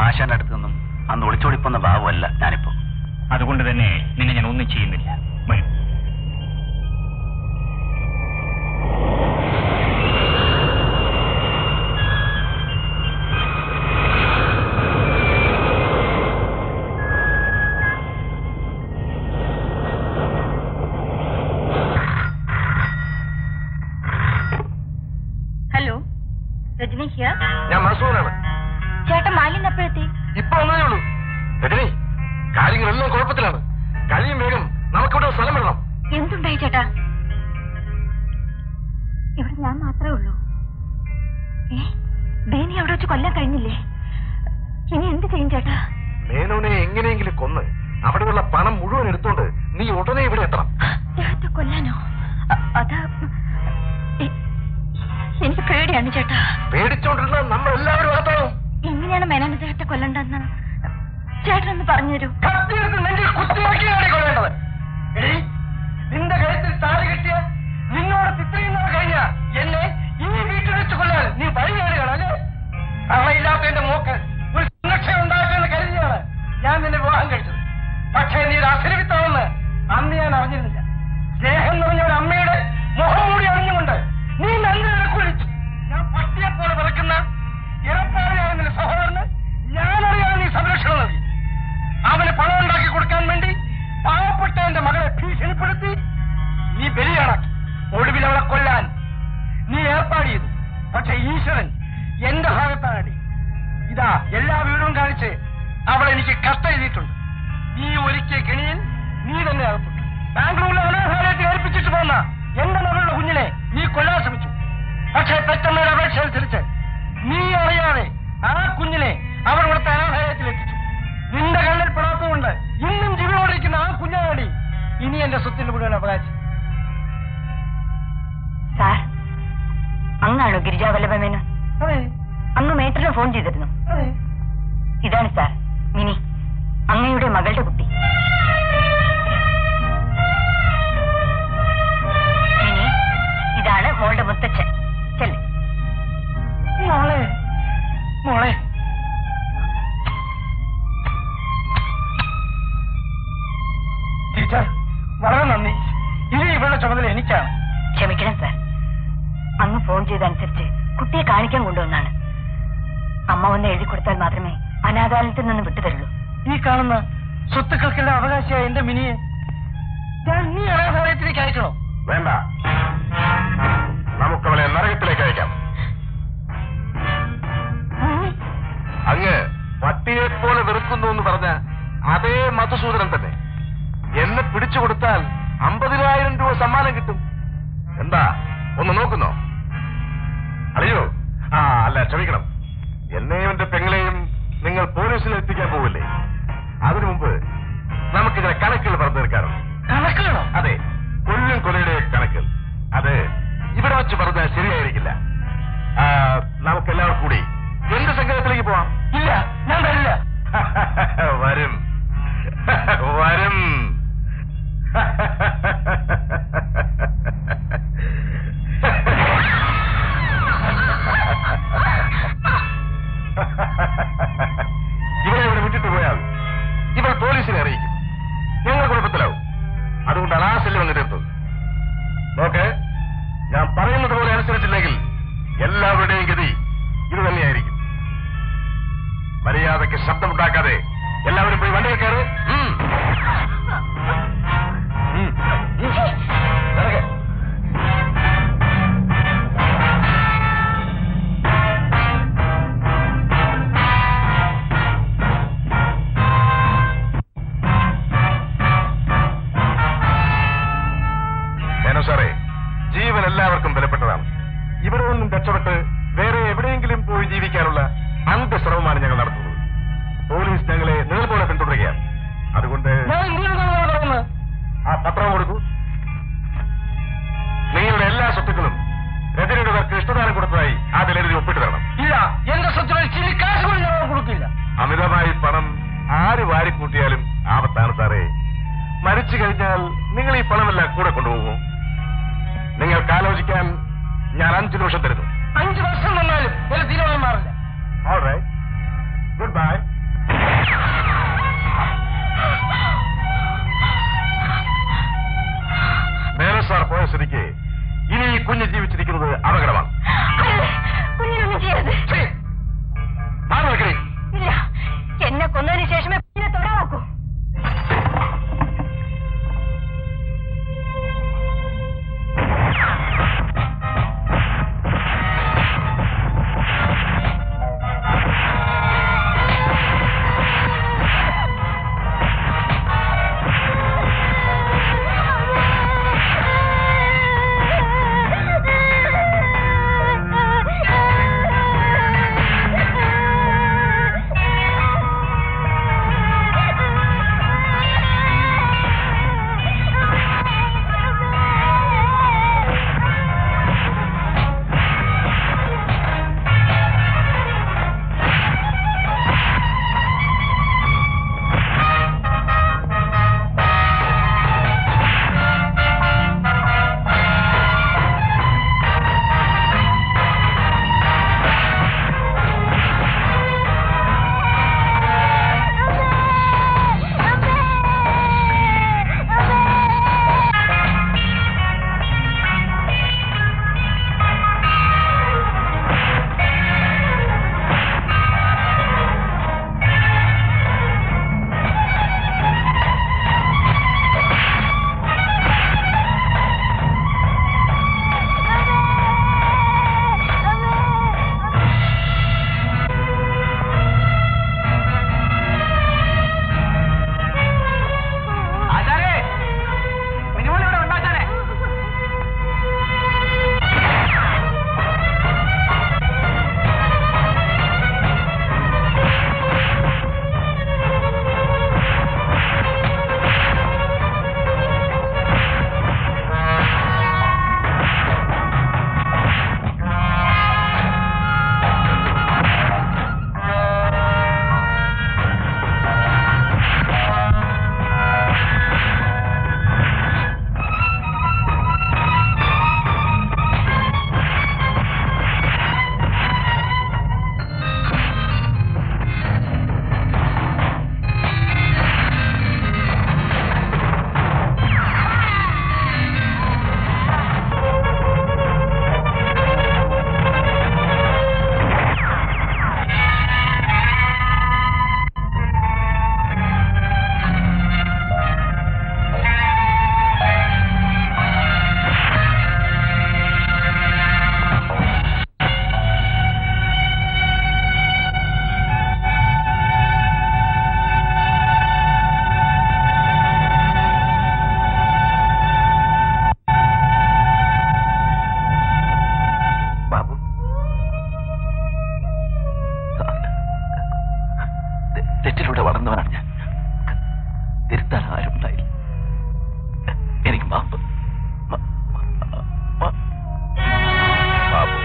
ആശാന്റെ അടുത്ത് നിന്നും അന്ന് ഒളിച്ചോടിപ്പോന്ന ഭാവമല്ല ഞാനിപ്പോ. അതുകൊണ്ട് തന്നെ നിന്നെ ഞാൻ ഒന്നും ചെയ്യുന്നില്ല. വരും. Hello, Rajani here. ഞാൻ മസൂറാണ്. ചേട്ടൻ മാലിന്യ എപ്പോഴെത്തി? ഇപ്പൊ വന്നതേ ഉള്ളൂ. രജനി, കാര്യങ്ങളെല്ലാം കുഴപ്പത്തിലാണ്. കഴിയും വേഗം നമുക്കിവിടെ സ്ഥലം വേണം. എന്തുണ്ടായി ചേട്ടാ? ഇവിടെ ഞാൻ മാത്രമേ ഉള്ളൂ. ബേനി അവിടെ വെച്ച് കൊല്ലാൻ കഴിഞ്ഞില്ലേ? ഇനി എന്ത് ചെയ്യും ചേട്ടാ? മേനോനെ എങ്ങനെയെങ്കിലും കൊന്ന് അവിടെയുള്ള പണം മുഴുവൻ എടുത്തോണ്ട് നീ ഉടനെ ഇവിടെ എത്തണം. ദേഹത്തെ കൊല്ലാനോ? അതാ എനിക്ക് പേടിയാണ് ചേട്ടാ. പേടിച്ചോണ്ടിരുന്ന നമ്മൾ എല്ലാവരും അകത്താവും. എങ്ങനെയാണ് മേനോന്റെ ദേഹത്തെ കൊല്ലണ്ടെന്ന് ചേട്ടനൊന്ന് പറഞ്ഞുതരൂ. കൊല്ലേണ്ടത് നിന്റെ കഴുത്തിൽ താഴെ കെട്ടിയ നിന്നോട് തിത്രയുന്നവർ കഴിഞ്ഞ എന്നെ ഈ വീട്ടിൽ വെച്ച് കൊല്ലാൻ നീ വഴികേടുകളല്ലേ? അമ്മയില്ലാത്തതിന്റെ മോക്ക് ഒരു സുരക്ഷ ഉണ്ടാക്കുമെന്ന് കരുതിയാണ് ഞാൻ നിന്നെ വിവാഹം കഴിച്ചത്. പക്ഷേ നീ ഒരു അസരവിത്താണെന്ന് അന്ന് ഞാൻ അറിഞ്ഞിരുന്നില്ല. സ്നേഹം നിറഞ്ഞ ഒരു അമ്മയുടെ മുഖം മൂടി അറിഞ്ഞുകൊണ്ട് നീ നന്ദിനെ കുഴിച്ചു. ഞാൻ പട്ടിയെ പോലെ വിറക്കുന്ന ഇറപ്പാറിയായ നിന്റെ സഹോദരന് ഞാനറിയാതെ നീ സംരക്ഷണം നൽകി. അവന് പണം ഉണ്ടാക്കി കൊടുക്കാൻ വേണ്ടി പാവപ്പെട്ട എന്റെ മകളെ ഭീഷണിപ്പെടുത്തി നീ ബലിയാണാക്കി. ഒടുവിൽ അവളെ കൊല്ലാൻ നീ ഏർപ്പാട് ചെയ്തു. പക്ഷെ ഈശ്വരൻ എന്റെ ഭാഗത്താണ്. ഇതാ എല്ലാ വീടും കാണിച്ച് അവൾ എനിക്ക് കത്തെഴുതിയിട്ടുണ്ട്. നീ ഒരുക്കിയ കെണിയിൽ നീ തന്നെ അകപ്പെട്ടു. ബാംഗ്ലൂരിലെ അനാഥാലയത്തിൽ ഏൽപ്പിച്ചിട്ട് പോന്ന എന്റെ മകളുടെ കുഞ്ഞിനെ നീ കൊല്ലാൻ ശ്രമിച്ചു. പക്ഷെ പെട്ടെന്നൊരു അപേക്ഷ അനുസരിച്ച് നീ അറിയാതെ ആ കുഞ്ഞിനെ അവർ ഇവിടുത്തെ അനാഥാലയത്തിൽ എത്തിച്ചു. നിന്റെ കണ്ണിൽ പെടാത്തതുകൊണ്ട് ഇന്നും ജീവിതോടിരിക്കുന്ന ആ കുഞ്ഞാടി ഇനി എന്റെ സ്വത്തിന്റെ മുഴുവൻ അവകാശം. സാർ, അങ്ങാണോ ഗിരിജാവല്ലഭ മേനോൻ? അതെ. അങ്ങ് മേട്ടറിന് ഫോൺ ചെയ്തിരുന്നു. അതെ. ഇതാണ് സാർ മിനി, അങ്ങയുടെ മകളുടെ കുട്ടി. മിനി, ഇതാണ് മോളുടെ മുത്തച്ഛൻ. ചെല്ല്. മോളെ മോളെ ടീച്ചർ, വളരെ നന്ദി. ഇനി ഇവരുടെ ചുമതല എനിക്കാണ്. ക്ഷമിക്കണം സാർ, അങ്ങ് ഫോൺ ചെയ്തനുസരിച്ച് കുട്ടിയെ കാണിക്കാൻ കൊണ്ടുവന്നാണ്. അമ്മ ഒന്ന് എഴുതി കൊടുത്താൽ മാത്രമേ അനാഥാലയത്തിൽ നിന്ന് വിട്ടുതരുള്ളൂ. ഈ കാണുന്ന സ്വത്തുക്കൾക്കെല്ലാം അവകാശിയായ എന്റെ മിനിയെ ഞാൻ നീ അനാഥാലയത്തിലേക്ക് അയക്കണോ? വേണ്ട, നമുക്കവളെ നരകത്തിലേക്ക് അയക്കാം. അങ്ങ് പട്ടിയെ പോലെ വെറുക്കുന്നു എന്ന് പറഞ്ഞ അതേ മധുസൂദനൻ തന്നെ എന്നെ പിടിച്ചു കൊടുത്താൽ 50,000 രൂപ സമ്മാനം കിട്ടും. എന്താ ഒന്ന് നോക്കുന്നോ? അയ്യോ, അല്ല ക്ഷമിക്കണം, എന്നെയും എന്റെ പെങ്ങളെയും നിങ്ങൾ പോലീസിൽ എത്തിക്കാൻ പോവില്ലേ? അതിനു മുമ്പ് നമുക്കിതിനെ കണക്കുകൾ പറഞ്ഞു തീർക്കാറുണ്ട്. കണക്കുകളോ? അതെ, കൊല്ലും കൊലയുടെ കണക്കുകൾ. അത് ഇവിടെ വെച്ച് പറഞ്ഞാൽ ശരിയായിരിക്കില്ല. നമുക്കെല്ലാവരും കൂടി എന്ത് സംഘത്തിലേക്ക് പോവാം? ഇല്ല, ഞാൻ വരില്ല. വരും വരും. ഇവരെ ഇവിടെ വിട്ടിട്ട് പോയാൽ ഇവൾ പോലീസിനെ അറിയിക്കും. ഞങ്ങൾ കുഴപ്പത്തിലാവും. അതുകൊണ്ടാണ് ആ ശല്യം അങ്ങ് തീർത്തത്. നോക്ക്, ഞാൻ പറയുന്നത് പോലെ അനുസരിച്ചില്ലെങ്കിൽ എല്ലാവരുടെയും ഗതി ഇത് തന്നെയായിരിക്കും. മര്യാദയ്ക്ക് ശബ്ദമുണ്ടാക്കാതെ എല്ലാവരും പോയി വണ്ടിയിൽ കയറ്. സാറേ, ജീവൻ എല്ലാവർക്കും വിലപ്പെട്ടതാണ്. ഇവിടെ നിന്നും രക്ഷപ്പെട്ട് വേറെ എവിടെയെങ്കിലും പോയി ജീവിക്കാനുള്ള അന്ത്യശ്രമമാണ് ഞങ്ങൾ നടത്തുന്നത്. പോലീസ് ഞങ്ങളെ നിങ്ങൾ പോലെ പിന്തുടരുകയാണ്. അതുകൊണ്ട് ആ പത്രം കൊടുക്കൂ. നിങ്ങളുടെ എല്ലാ സ്വത്തുക്കളും രജനിയുടെ പേർക്ക് ഇഷ്ടദാനം കൊടുത്തതായി അതിൽ എഴുതി ഒപ്പിട്ട് തരണം. ഇല്ല, എന്റെ സ്വത്തുക്കൾ കാശ് കൊടുക്കില്ല. അമിതമായി പണം ആര് വാരിക്കൂട്ടിയാലും ആപത്താണ് സാറേ. മരിച്ചു കഴിഞ്ഞാൽ നിങ്ങൾ ഈ പണമെല്ലാം കൂടെ കൊണ്ടുപോകുമോ? നിങ്ങൾക്ക് ആലോചിക്കാൻ ഞാൻ 5 നിമിഷം തരുന്നു. 5 വർഷം വന്നാലും ഒരു തീരുമാനം മാറില്ല. All right, good bye. തെറ്റിലൂടെ വളർന്നവനാണ് ഞാൻ. തിരുത്താൻ ആരും ഉണ്ടായില്ല. എനിക്ക് മാപ്പ്. ബാബു,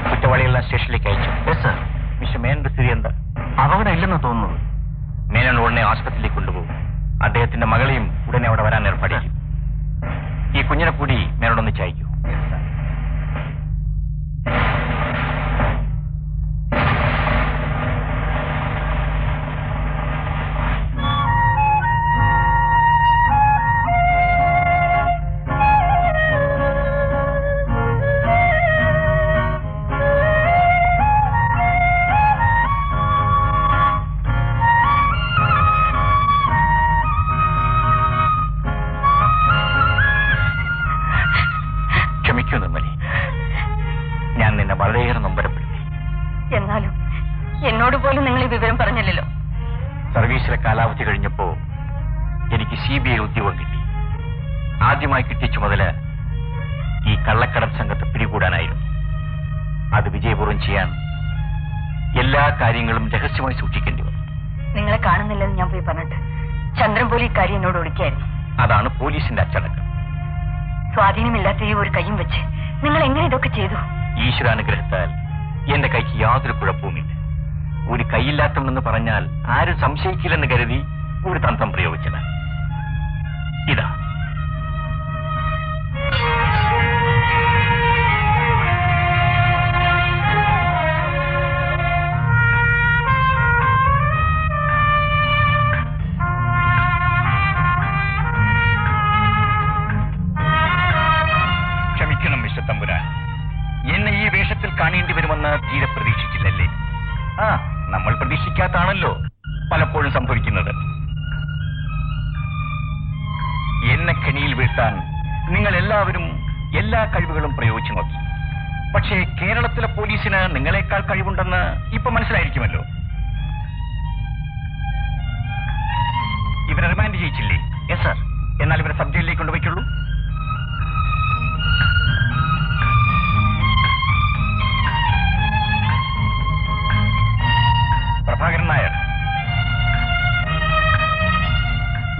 കുറ്റവാളികളെല്ലാം സ്റ്റേഷനിലേക്ക് അയച്ചു. മിസ്റ്റർ മേനന്റെ സ്ഥിതി എന്താ? അപകടം ഇല്ലെന്ന് തോന്നുന്നത്. മേനൻ ഉടനെ ആശുപത്രിയിലേക്ക് കൊണ്ടുപോകും. അദ്ദേഹത്തിന്റെ മകളെയും ഉടനെ അവിടെ വരാൻ ഏർപ്പാടിക്കും. ഈ കുഞ്ഞിനെ കൂടി മേനോടൊന്ന് ചായക്കൂ. ഞാൻ നിന്നെ വളരെയേറെ നൊമ്പരപ്പെടുത്തി. എന്നാലും എന്നോട് പോലും നിങ്ങൾ ഈ വിവരം പറഞ്ഞില്ലല്ലോ. സർവീസിലെ കാലാവധി കഴിഞ്ഞപ്പോ എനിക്ക് CBI ഉദ്യോഗം കിട്ടി. ആദ്യമായി കിട്ടിയ ചുമതല ഈ കള്ളക്കടത്ത് സംഘത്തെ പിടികൂടാനായിരുന്നു. അത് വിജയപൂർവ്വം ചെയ്യാൻ എല്ലാ കാര്യങ്ങളും രഹസ്യമായി സൂക്ഷിക്കേണ്ടി വന്നു. നിങ്ങളെ കാണുന്നില്ലെന്ന് ഞാൻ പോയി പറഞ്ഞിട്ട് ചന്ദ്രൻ പോലും ഈ കാര്യം എന്നോട് ഒളിക്കായിരുന്നു. അതാണ് പോലീസിന്റെ അച്ചടക്കം. സ്വാധീനമില്ലാത്ത ഈ ഒരു കൈയും വെച്ച് നിങ്ങൾ എങ്ങനെ ഇതൊക്കെ ചെയ്തു? ഈശ്വരാനുഗ്രഹത്താൽ എന്റെ കൈക്ക് യാതൊരു കുഴപ്പവുമില്ല. ഒരു കൈയില്ലാത്തവനെന്ന് പറഞ്ഞാൽ ആരും സംശയിക്കില്ലെന്ന് കരുതി ഒരു തന്ത്രം പ്രയോഗിച്ചത്. ഇതാ ക്ഷമിക്കണം മിസ്റ്റർ തമ്പുരാൻ, എന്നെ ഈ വേഷത്തിൽ കാണേണ്ടി വരുമെന്ന് തീരെ പ്രതീക്ഷിച്ചില്ലല്ലേ? നമ്മൾ പ്രതീക്ഷിക്കാത്താണല്ലോ പലപ്പോഴും സംഭവിക്കുന്നത്. എന്നെ കെണിയിൽ വീഴ്ത്താൻ നിങ്ങൾ എല്ലാവരും എല്ലാ കഴിവുകളും പ്രയോഗിച്ചു നോക്കി. പക്ഷേ കേരളത്തിലെ പോലീസിന് നിങ്ങളെക്കാൾ കഴിവുണ്ടെന്ന് ഇപ്പൊ മനസ്സിലായിരിക്കുമല്ലോ. ഇവരെ റിമാൻഡ് ചെയ്യിച്ചില്ലേ? Yes sir. എന്നാൽ ഇവരെ സബ് ജയിലിലേക്ക് കൊണ്ടുപോയിക്കുള്ളൂ. പ്രഭാകരൻ നായർ,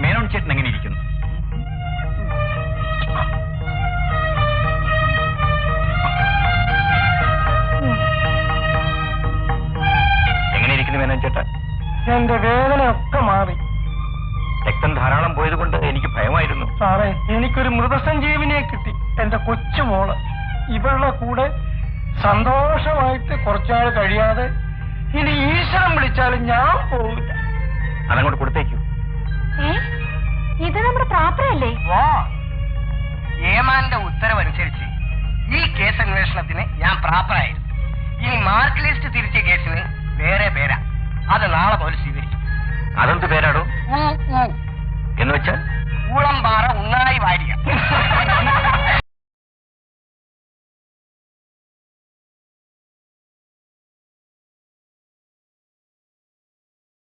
മേനോൻ ചേട്ടൻ എങ്ങനെ ഇരിക്കുന്നു? എങ്ങനെ ഇരിക്കുന്നു മേനോൻ ചേട്ടൻ? എന്റെ വേദനയൊക്കെ മാറി. രക്തം ധാരാളം പോയതുകൊണ്ട് എനിക്ക് ഭയമായിരുന്നു. സാറേ, എനിക്കൊരു മൃതസഞ്ജീവിനിയെ കിട്ടി. എന്റെ കൊച്ചുമോള്. ഇവളുടെ കൂടെ സന്തോഷമായിട്ട് കുറച്ചാൾ കഴിയാതെ ഇനി ഈശ്വരൻ വിളിച്ചാലും ഞാൻ പോവില്ല. അതങ്ങോട്ട് കൊടുത്തേക്കൂ. ഇത് നമ്മുടെ പ്രാപ്തയല്ലേ? ഏമാന്റെ ഉത്തരവനുസരിച്ച് ഈ കേസ് അന്വേഷണത്തിന് ഞാൻ പ്രാപ്തരായിരുന്നു. ഇനി മാർക്ക് ലിസ്റ്റ് തിരിച്ച കേസിന് വേറെ പേരാ. അത് നാളെ പോലെ സ്വീകരിക്കും. അതെന്ത് പേരാടോ? എന്ന് വെച്ചാൽ ഊളംപാറ ഉണ്ണായി വാരി.